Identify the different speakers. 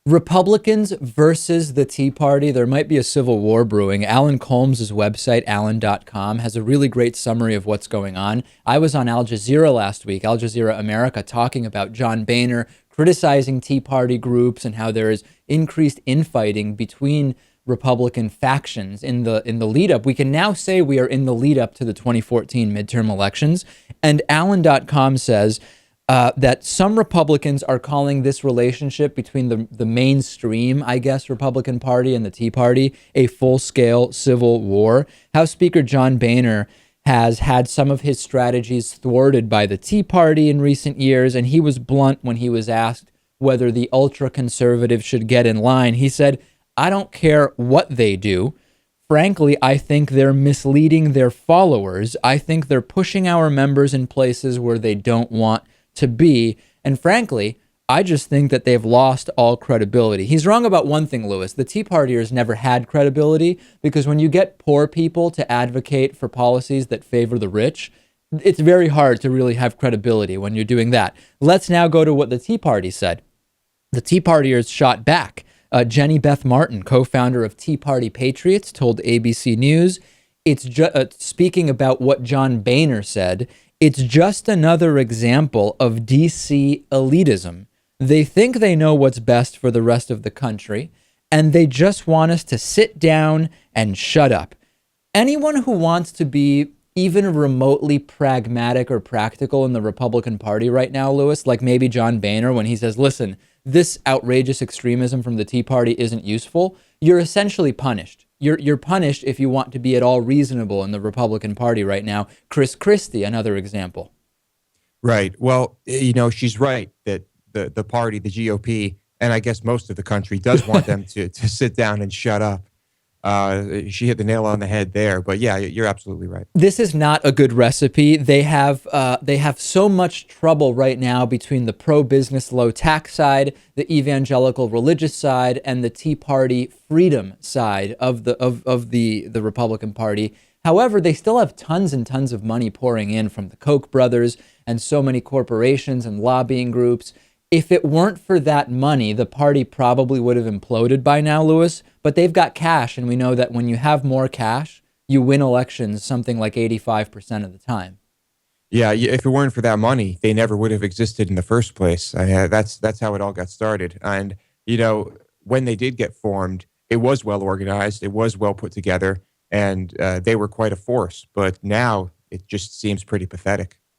Speaker 1: Republicans versus the Tea Party. There might be a civil war brewing. Alan Colmes' website, alan.com, has a really great summary of what's going on. I was on Al Jazeera last week, Al Jazeera America, talking about John Boehner criticizing Tea Party groups and how there is increased infighting between Republican factions in the lead up. We can now say we are in the lead up to the 2014 midterm elections. And Alan.com says that some Republicans are calling this relationship between the mainstream, I guess, Republican Party and the Tea Party a full-scale civil war. House Speaker John Boehner has had some of his strategies thwarted by the Tea Party in recent years, and he was blunt when he was asked whether the ultra-conservatives should get in line. He said, "I don't care what they do. Frankly, I think they're misleading their followers. I think they're pushing our members in places where they don't want to be. And frankly, I just think that they've lost all credibility." He's wrong about one thing, Lewis. The Tea Partiers never had credibility, because when you get poor people to advocate for policies that favor the rich, it's very hard to really have credibility when you're doing that. Let's now go to what the Tea Party said. The Tea Partiers shot back. Jenny Beth Martin, co-founder of Tea Party Patriots, told ABC News, speaking about what John Boehner said, "It's just another example of DC elitism. They think they know what's best for the rest of the country, and they just want us to sit down and shut up." Anyone who wants to be even remotely pragmatic or practical in the Republican Party right now, Lewis, like maybe John Boehner, when he says, listen, this outrageous extremism from the Tea Party isn't useful, you're essentially punished. You're punished if you want to be at all reasonable in the Republican Party right now. Chris Christie, another example.
Speaker 2: Right. Well, she's right that the party, the GOP, and I guess most of the country does want them to sit down and shut up. She hit the nail on the head there. But yeah, you're absolutely right.
Speaker 1: This is not a good recipe. They have so much trouble right now between the pro-business, low tax side, the evangelical religious side, and the Tea Party freedom side of the Republican Party. However, they still have tons and tons of money pouring in from the Koch brothers and so many corporations and lobbying groups. If it weren't for that money, the party probably would have imploded by now, Lewis. But they've got cash, and we know that when you have more cash, you win elections something like 85% of the time.
Speaker 2: Yeah, if it weren't for that money, they never would have existed in the first place. That's how it all got started. And, when they did get formed, it was well organized, it was well put together, and they were quite a force. But now it just seems pretty pathetic.